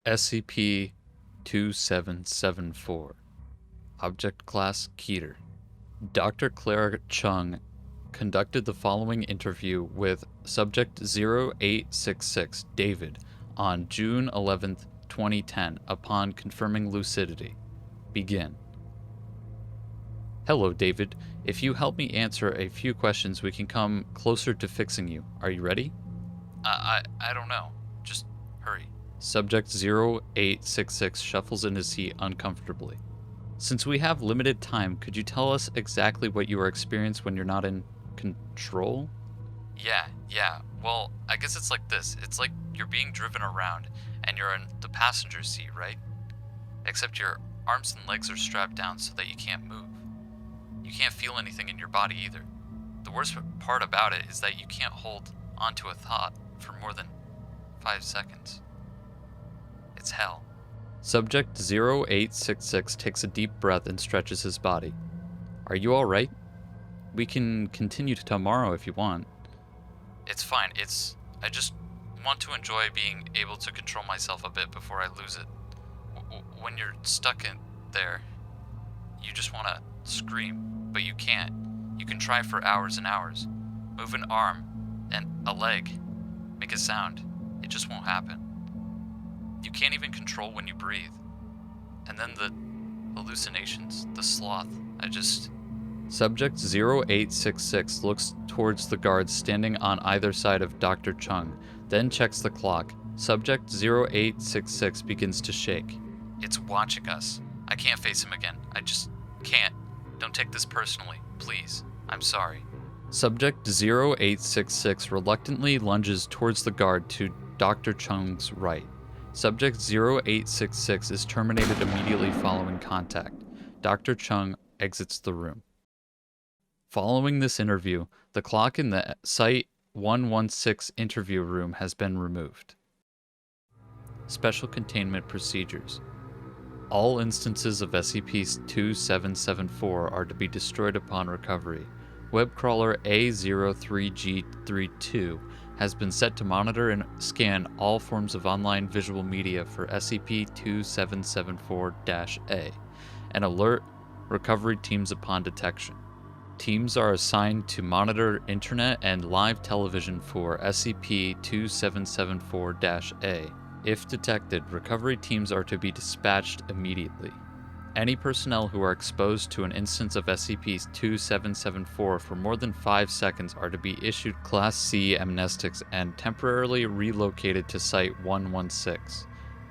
SCP-2774. Object Class KETER. Dr. Clara Chung conducted the following interview with Subject 0866, David, on June 11, 2010, upon confirming lucidity. Begin. Hello, David. If you help me answer a few questions, we can come closer to fixing you. Are you ready? I don't know. Just hurry. Subject 0866 shuffles in his seat uncomfortably. Since we have limited time, could you tell us exactly what you experienced when you're not in control? Yeah. Well, I guess it's like this. It's like you're being driven around, and you're in the passenger seat, right? Except your arms and legs are strapped down so that you can't move. You can't feel anything in your body either. The worst part about it is that you can't hold onto a thought for more than 5 seconds. It's hell. Subject 0866 takes a deep breath and stretches his body. Are you alright? We can continue to tomorrow if you want. It's fine. I just want to enjoy being able to control myself a bit before I lose it. When you're stuck in there, you just want to scream, but you can't. You can try for hours and hours. Move an arm and a leg. Make a sound. It just won't happen. You can't even control when you breathe. And then the hallucinations, the sloth, Subject 0866 looks towards the guards standing on either side of Dr. Chung, then checks the clock. Subject 0866 begins to shake. It's watching us. I can't face him again. I just can't. Don't take this personally, please. I'm sorry. Subject 0866 reluctantly lunges towards the guard to Dr. Chung's right. Subject 0866 is terminated immediately following contact. Dr. Chung exits the room. Following this interview, the clock in the Site-116 interview room has been removed. Special Containment Procedures. All instances of SCP-2774 are to be destroyed upon recovery. Web crawler A03G32 has been set to monitor and scan all forms of online visual media for SCP-2774-A and alert recovery teams upon detection. Teams are assigned to monitor internet and live television for SCP-2774-A. If detected, recovery teams are to be dispatched immediately. Any personnel who are exposed to an instance of SCP-2774 for more than 5 seconds are to be issued Class C amnestics and temporarily relocated to Site-116.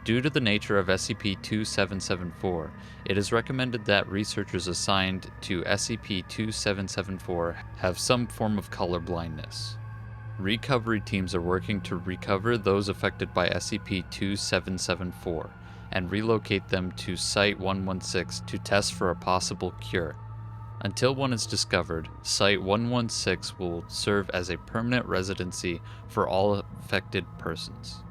Due to the nature of SCP-2774, it is recommended that researchers assigned to SCP-2774 have some form of color blindness. Recovery teams are working to recover those affected by SCP-2774 and relocate them to Site-116 to test for a possible cure. Until one is discovered, Site-116 will serve as a permanent residency for all affected persons.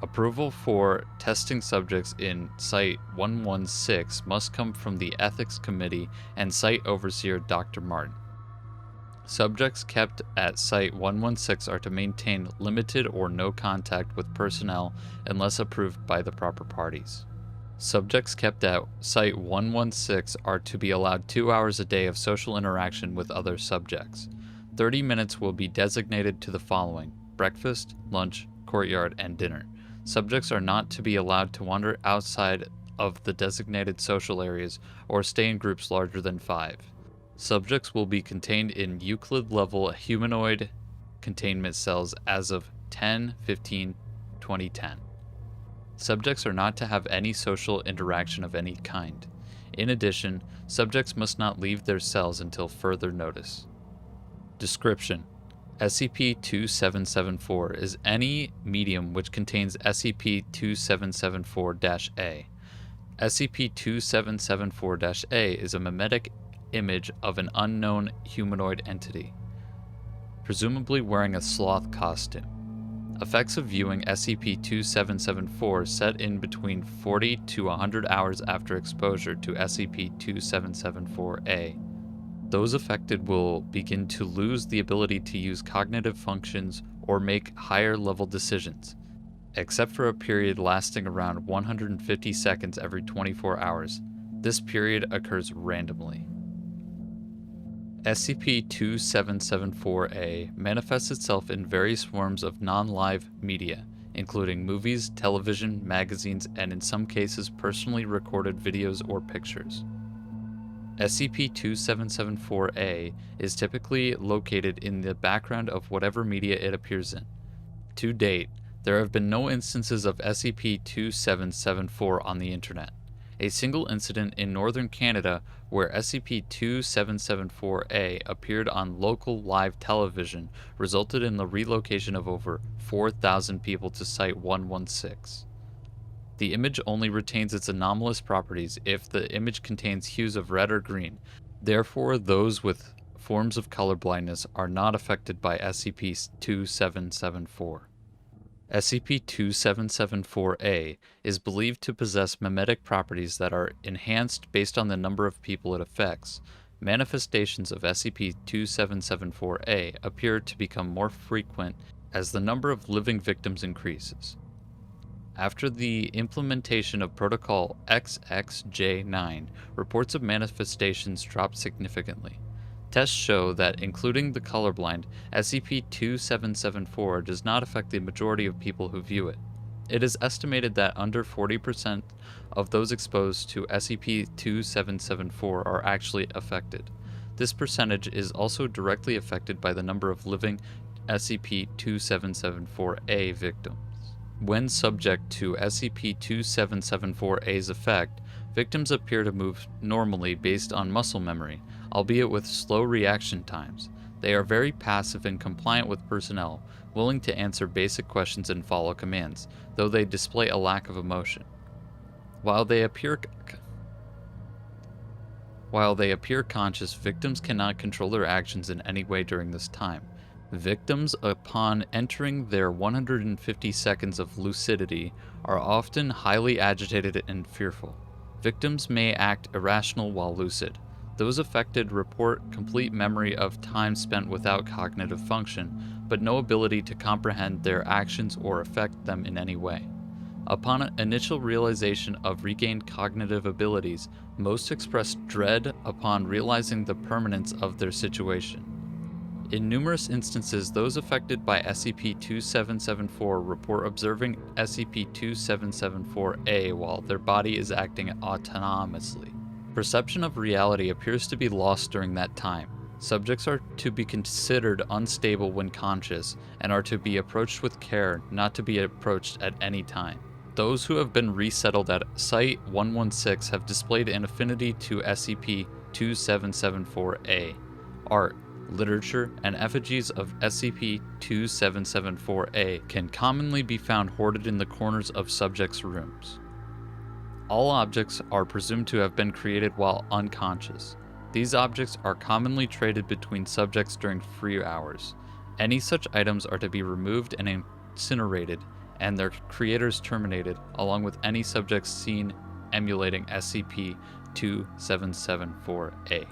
Approval for testing subjects in Site-116 must come from the Ethics Committee and Site Overseer Dr. Martin. Subjects kept at Site-116 are to maintain limited or no contact with personnel unless approved by the proper parties. Subjects kept at Site-116 are to be allowed 2 hours a day of social interaction with other subjects. 30 minutes will be designated to the following: breakfast, lunch, courtyard, and dinner. Subjects are not to be allowed to wander outside of the designated social areas or stay in groups larger than 5. Subjects will be contained in Euclid-level humanoid containment cells as of 10/15/2010. Subjects are not to have any social interaction of any kind. In addition, subjects must not leave their cells until further notice. Description: SCP-2774 is any medium which contains SCP-2774-A. SCP-2774-A is a memetic image of an unknown humanoid entity, presumably wearing a sloth costume. Effects of viewing SCP-2774 set in between 40 to 100 hours after exposure to SCP-2774-A. Those affected will begin to lose the ability to use cognitive functions or make higher-level decisions. except for a period lasting around 150 seconds every 24 hours. This period occurs randomly. SCP-2774-A manifests itself in various forms of non-live media, including movies, television, magazines, and in some cases personally recorded videos or pictures. SCP-2774-A is typically located in the background of whatever media it appears in. To date, there have been no instances of SCP-2774 on the internet. A single incident in northern Canada where SCP-2774-A appeared on local live television resulted in the relocation of over 4,000 people to Site 116. The image only retains its anomalous properties if the image contains hues of red or green. Therefore, those with forms of color blindness are not affected by SCP-2774. SCP-2774-A is believed to possess memetic properties that are enhanced based on the number of people it affects. Manifestations of SCP-2774-A appear to become more frequent as the number of living victims increases. After the implementation of Protocol XXJ9, reports of manifestations dropped significantly. Tests show that, including the colorblind, SCP-2774 does not affect the majority of people who view it. It is estimated that under 40% of those exposed to SCP-2774 are actually affected. This percentage is also directly affected by the number of living SCP-2774-A victims. When subject to SCP-2774-A's effect, victims appear to move normally based on muscle memory, albeit with slow reaction times. They are very passive and compliant with personnel, willing to answer basic questions and follow commands, though they display a lack of emotion. While they appear conscious, victims cannot control their actions in any way during this time. Victims, upon entering their 150 seconds of lucidity, are often highly agitated and fearful. Victims may act irrational while lucid. Those affected report complete memory of time spent without cognitive function, but no ability to comprehend their actions or affect them in any way. Upon initial realization of regained cognitive abilities, most express dread upon realizing the permanence of their situation. In numerous instances, those affected by SCP-2774 report observing SCP-2774-A while their body is acting autonomously. Perception of reality appears to be lost during that time. Subjects are to be considered unstable when conscious, and are to be approached with care, not to be approached at any time. Those who have been resettled at Site-116 have displayed an affinity to SCP-2774-A. Art, literature, and effigies of SCP-2774-A can commonly be found hoarded in the corners of subjects' rooms. All objects are presumed to have been created while unconscious. These objects are commonly traded between subjects during free hours. Any such items are to be removed and incinerated, and their creators terminated, along with any subjects seen emulating SCP-2774-A.